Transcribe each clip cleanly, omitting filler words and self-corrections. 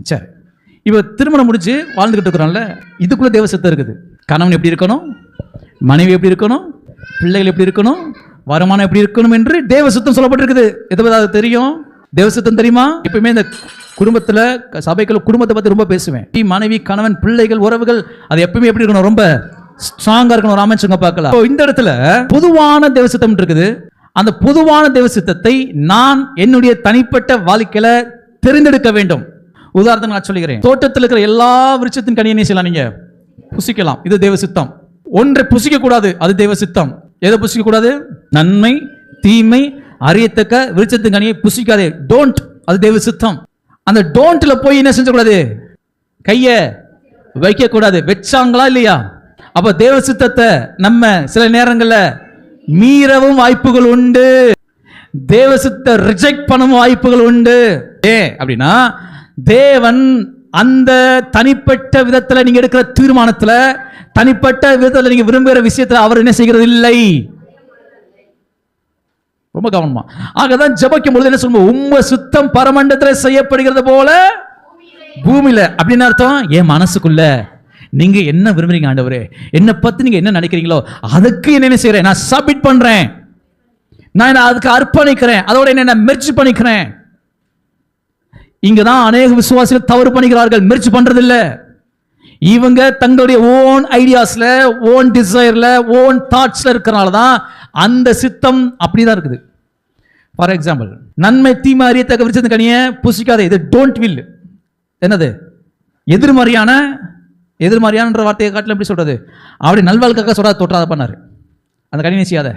சரி, இப்போ திருமணம் முடிச்சு வாழ்ந்துகிட்டு இருக்கிறோம்ல, இதுக்குள்ள தேவ சித்தம் இருக்குது. கணவன் எப்படி இருக்கணும், மனைவி எப்படி இருக்கணும், பிள்ளைகள் எப்படி இருக்கணும், வருமானம் எப்படி இருக்கணும் என்று தேவ சித்தம் சொல்லப்பட்டிருக்குது. எதாவது தெரியும்? தேவ சித்தம் தெரியுமா? எப்பவுமே இந்த குடும்பத்தில், சபைக்குள்ள குடும்பத்தை பற்றி ரொம்ப பேசுவேன். மனைவி, கணவன், பிள்ளைகள், உறவுகள், அது எப்பவுமே எப்படி இருக்கணும்? ரொம்ப ஸ்ட்ராங்கா இருக்கணும். ஒரு அமைச்சங்க பார்க்கலாம். இந்த இடத்துல பொதுவான தேவ சித்தம் இருக்குது. அந்த பொதுவான தேவ சித்தத்தை நான் என்னுடைய தனிப்பட்ட வாழ்க்கையில தெரிந்தெடுக்க வேண்டும். உதாரணத்துக்கு நான் சொல்லுகிறேன். தோட்டத்தில் இருக்கிற எல்லா விருட்சத்தின் கனியை செய்யலாம், நீங்க புசிக்கலாம், இது தேவ சித்தம். ஒன்றை புசிக்க கூடாது, அது தேவ சித்தம். எதை புசிக்க கூடாது? நன்மை தீமை அறியத்தக்க விருட்சத்தின் கனியை புசிக்காதே, டோன்ட், அது தேவ சித்தம். அந்த டோன்ட்ல போய் என்ன செஞ்சக்கூடாது? கைய வைக்க கூடாது. வச்சாங்களா இல்லையா? அப்ப தேவ சித்தத்தை நம்ம சில நேரங்களில் மீறவும் வாய்ப்புகள் உண்டு. தேவ சித்த ரிஜெக்ட் பண்ணவும் வாய்ப்புகள் உண்டு. அப்படின்னா தேவன் அந்த தனிப்பட்ட விதத்தில் நீங்க எடுக்கிற தீர்மானத்தில், தனிப்பட்ட விதத்தில் நீங்க விரும்புகிற விஷயத்தில் அவர் என்ன செய்கிறது இல்லை. ரொம்ப கவனமா. ஆகதான் ஜெபிக்கும் பொழுது என்ன சொல்லுவோம்? உம்ம சுத்தம் பரமண்டத்தில் செய்யப்படுகிறது போல பூமியில. அப்படின்னு அர்த்தம், என் மனசுக்குள்ள நீங்க என்ன விரும்புறீங்க ஆண்டவரே, என்னை பத்தி நீங்க என்ன நினைக்கிறீங்களோ அதுக்கு என்ன செய்யறேன், நான் சப்மிட் பண்றேன், நான் அதுக்கு அர்ப்பணிக்கிறேன், அதோட என்ன மெர்ஜ் பண்ணிக்கிறேன். இங்கதான் அநேக விசுவாசிகள் தவறு பண்ணிக்கிறார்கள், மெர்ஜ் பண்றது இல்ல. இவங்க தங்களுடைய ஓன் ஐடியாஸ்ல, ஓன் டிசைர்ல, ஓன் தாட்ஸ்ல இருக்கிறனால தான் அந்த சித்தம் அப்படிதான் இருக்குது. ஃபார் எக்ஸாம்பிள், நன்மை தீமை அறியத்தக்க விருட்சத்தின் கனியை புசிக்காதே, இது டோன்ட் வில். என்னது? எதிர்மறையான வார்த்தையை காட்டில் எப்படி சொல்றது? அப்படி நல்வாழ்க்காக சொல்றாத, தொற்றாத பண்ணாரு. அந்த கனியை செய்யாத,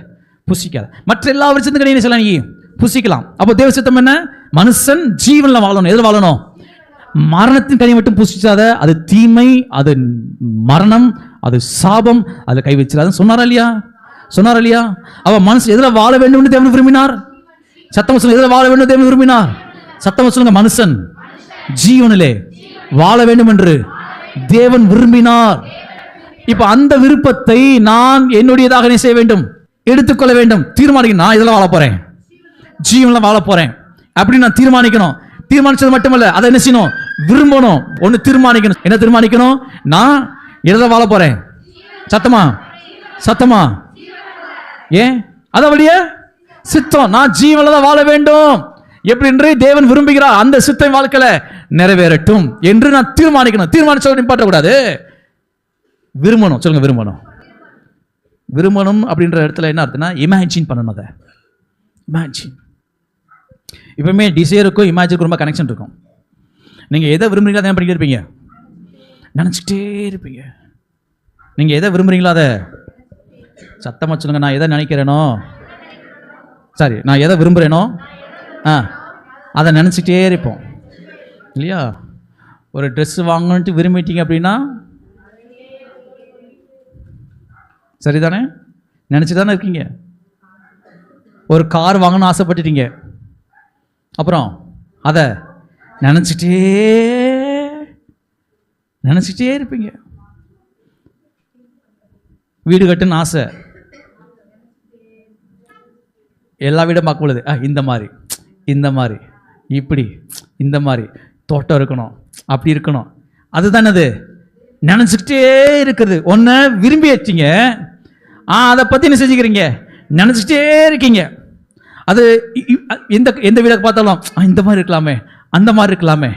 புசிக்காத. மற்ற எல்லா விருட்சத்தின் கனியை செய்யலாம், நீ புசிக்கலாம். அப்போ தேவ சித்தம் என்ன? மனுஷன் ஜீவன்ல வாழணும். எதில் வாழணும்? மரணத்தின் கனி மட்டும் புசிச்சாத, அது தீமை, அது மரணம், அது சாபம், அதுல கை வச்சிடாத சொன்னாரா இல்லையா? அவ மனுஷன் எதில் வாழ வேண்டும் என்று தேவன் விரும்பினார்? சத்தம் சொல்லுங்க, எதில் வாழ வேண்டும் தேவன் விரும்பினார்? சத்தம் சொல்லுங்க, மனுஷன் ஜீவனிலே வாழ வேண்டும் என்று தேவன் விரும்பினார். இப்ப அந்த விருப்பத்தை நான் என்னுடையதாக என்ன செய்ய வேண்டும்? எடுத்துக்கொள்ள வேண்டும். தீர்மானிக்கணும், நான் இதெல்லாம் வாழ போறேன், ஜீவன்ல வாழ போறேன் அப்படின்னு நான் தீர்மானிக்கணும். தீர்மானிச்சது மட்டுமல்ல, அதை என்ன செய்யணும்? விரும்பணும். ஒன்னு தீர்மானிக்கணும். என்ன தீர்மானிக்கணும்? நான் இதெல்லாம் வாழ போறேன். சத்தமா ஏன்? அதவழிய சித்தம், நான் ஜீவன்ல தான் வாழ வேண்டும் எப்படி என்று தேவன் விரும்புகிறார். அந்த சித்தை வாழ்க்கையில நிறைவேறட்டும் என்று நான் தீர்மானிக்கணும். தீர்மானிச்சோட நிப்பாட்டக்கூடாது, விரும்பணும். சொல்லுங்க, விரும்பணும் அப்படின்ற இடத்துல என்ன அர்த்தம்னா, இமேஜின் பண்ணணும். அதை இமேஜின். இப்பவுமே டிசைருக்கும் இமேஜினுக்கும் ரொம்ப கனெக்ஷன் இருக்கும். நீங்க எதை விரும்புறீங்களோ அதை பண்ணிக்கிட்டே இருப்பீங்க, நினைச்சிட்டே இருப்பீங்க. நீங்க எதை விரும்புறீங்களோ அதை சத்தமா சொல்லுங்க. நான் எதை நினைக்கிறேனோ, சரி, நான் எதை விரும்புறேனோ அதை நினச்சிட்டே இருப்போம் இல்லையா? ஒரு ட்ரெஸ் வாங்கணுன்ட்டு விரும்பிட்டீங்க அப்படின்னா சரிதானே? நினச்சி தானே இருக்கீங்க. ஒரு கார் வாங்கணும்னு ஆசைப்பட்டுட்டீங்க, அப்புறம் அதை நினச்சிட்டே இருப்பீங்க. வீடு கட்டுன்னு ஆசை, எல்லா வீடும் பார்க்கும் பொழுது இந்த மாதிரி இப்படி இந்த மாதிரி தோட்டம் இருக்கணும், அப்படி இருக்கணும், அதுதானே அது நினச்சிக்கிட்டே இருக்கிறது. ஒன்று விரும்பி வச்சிங்க, அதை பற்றி என்ன செஞ்சுக்கிறீங்க? நினச்சிக்கிட்டே இருக்கீங்க. அது எந்த வீடை பார்த்தாலும் இந்த மாதிரி இருக்கலாமே, அந்த மாதிரி இருக்கலாமே.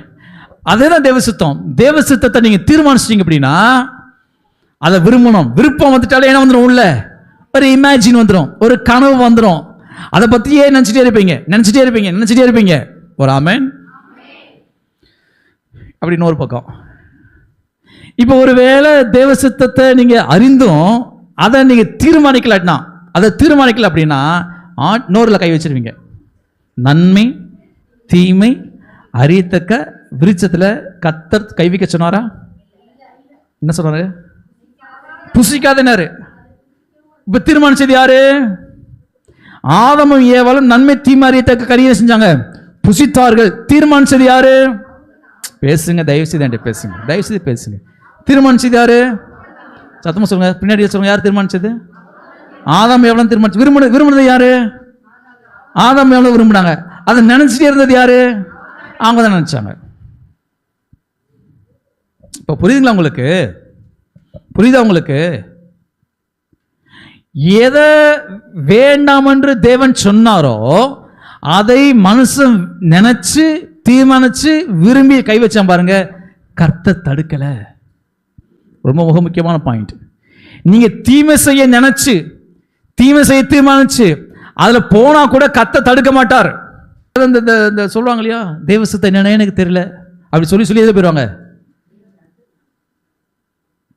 அதே தான் தேவசித்தம். தேவசித்தத்தை நீங்கள் தீர்மானிச்சிட்டீங்க அப்படின்னா அதை விரும்பணும். விருப்பம் வந்துட்டாலே என்ன வந்துடும்? உள்ள ஒரு இமேஜின் வந்துடும், ஒரு கனவு வந்துடும். அதை பற்றியே நினச்சிட்டே இருப்பீங்க. ஒரு ஆமென். அப்படின்னு ஒரு பக்கம். இப்போ ஒருவேளை தேவ சித்தத்தை நீங்க அறிந்தும் அதை நீங்க தீர்மானிக்கல அப்படின்னா நோரில் கை வச்சிருவீங்க. நன்மை தீமை அறியத்தக்க விருட்சத்தில் கர்த்தர் கை வைக்க சொன்னாரா? என்ன சொன்னாரு? புசிக்காதனாரு. இப்ப தீர்மானிச்சது யாரு? ஆதமும் ஏவாளும் நன்மை தீமை அறியத்தக்க கனியை செஞ்சாங்க, புசித்தார்கள். தீர்மானிச்சது யாரு? பேசுங்க, தயவு செய்து பேசுங்க. தீர்மானிச்சது யாரு? சத்தமா சொல்லுங்க, பின்னாடி சொல்லுங்க. யார் தீர்மானிச்சது? ஆதாம் எவ்வளவு தீர்மானிச்சு. விரும்பினது யாரு? ஆதாம் எவ்வளவு விரும்பினாங்க. அதை நினைச்சிட்டே இருந்தது யாரு? அவங்க தான் நினைச்சாங்க. இப்போ புரியுதுங்களா உங்களுக்கு? புரியுதா உங்களுக்கு? எதை வேண்டாம் என்று தேவன் சொன்னாரோ அதை மனுஷன் நினைச்சு தீர்மானிச்சு விரும்பி கை வச்சான் பாருங்க, கர்த்தர் தடுக்கல. ரொம்ப மிக முக்கியமான பாயிண்ட். நீங்க தீமை செய்ய நினைச்சு தீமை செய்ய தீர்மானிச்சு அதுல போனா கூட கர்த்தர் தடுக்க மாட்டார். இந்த சொல்லுவாங்க இல்லையா, தேவ சித்தம் என்னன்னு எனக்கு தெரியல அப்படி சொல்லி சொல்லி எதை போயிடுவாங்க,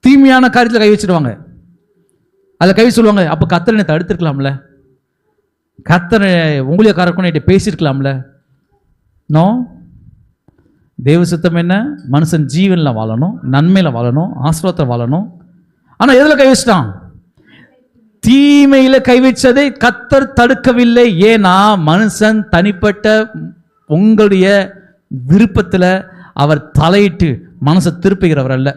தீமையான காரியத்தில் கை வச்சிருவாங்க. அதில் கை சொல்லுவாங்க, அப்போ கர்த்தர் என்னை தடுத்துருக்கலாம்ல, கர்த்தர் ஊழியக்காரர்கிட்ட பேசியிருக்கலாம்ல. நோ, தேவ சித்தம் என்ன? மனுஷன் ஜீவனில் வாழணும், நன்மையில் வாழணும், ஆசீர்வாதத்தில் வாழணும். ஆனால் எதில் கை வச்சிட்டான்? தீமையில் கை வச்சதை கர்த்தர் தடுக்கவில்லை. ஏன்னா மனுஷன் தனிப்பட்ட உங்களுடைய விருப்பத்தில் அவர் தலையிட்டு மனசை திருப்புகிறவர் அல்ல.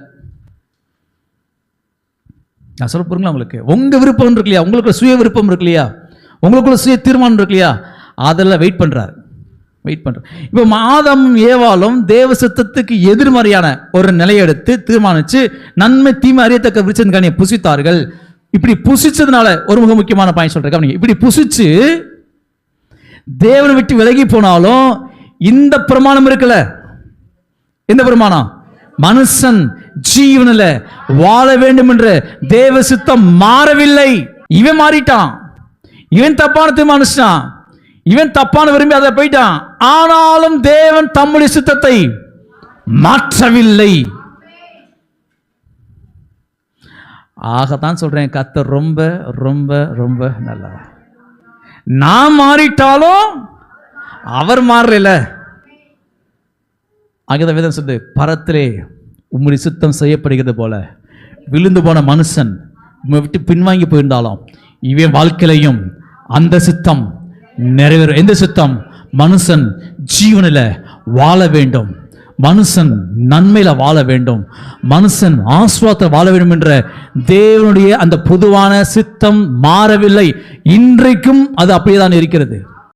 நான் சொல்ல போறீங்களா உங்களுக்கு? உங்க விருப்பம் இருக்கு இல்லையா, உங்களுக்கு சுய விருப்பம் இருக்கு இல்லையா, உங்களுக்குள்ள சுய தீர்மானம் இருக்கு இல்லையா, அதெல்லாம் வெயிட் பண்றாரு. இப்போ ஆதாம் ஏவாளும் தேவ சித்தத்துக்கு எதிர்மறையான ஒரு நிலையை எடுத்து தீர்மானிச்சு நன்மை தீமை அறியத்தக்க விருட்சத்தின் கனியை புசித்தார்கள். இப்படி புசிச்சதுனால ஒரு மிக முக்கியமான பாயிண்ட் சொல்றேன். இப்படி புசிச்சு தேவனை விட்டு விலகி போனாலும் இந்த பிரமாணம் இருக்குல்ல, இந்த பிரமாணம் மனுஷன் ஜீவனில் வாழ வேண்டும் என்ற தேவ சித்தம் மாறவில்லை. இவன் மாறிட்டான், இவன் தப்பான தீர்மானிச்சான், இவன் தப்பான விரும்பி அதை போயிட்டான். ஆனாலும் தேவன் தம்முடைய சித்தத்தை மாற்றவில்லை. ஆகத்தான் சொல்றேன், கர்த்தர் ரொம்ப ரொம்ப ரொம்ப நல்லவர். நான் மாறிட்டாலும் அவர் மாறல. ஆகிய வேதம் சொல்லுது, பரத்திலே உம்முடைய சித்தம் செய்யப்படுகிறது போல விழுந்து போன மனுஷன் விட்டு பின்வாங்கி போயிருந்தாலும் இவன் வாழ்க்கையிலையும் அந்த சித்தம் நிறைவேறும். எந்த சித்தம்? மனுஷன் ஜீவனில் வாழ வேண்டும், மனுஷன் நன்மையில வாழ வேண்டும், மனுஷன் ஆசீர்வாதத்தில் வாழ வேண்டும் என்ற தேவனுடைய அந்த பொதுவான சித்தம் மாறவில்லை. இன்றைக்கும் அது அப்படியே தான் இருக்கிறது.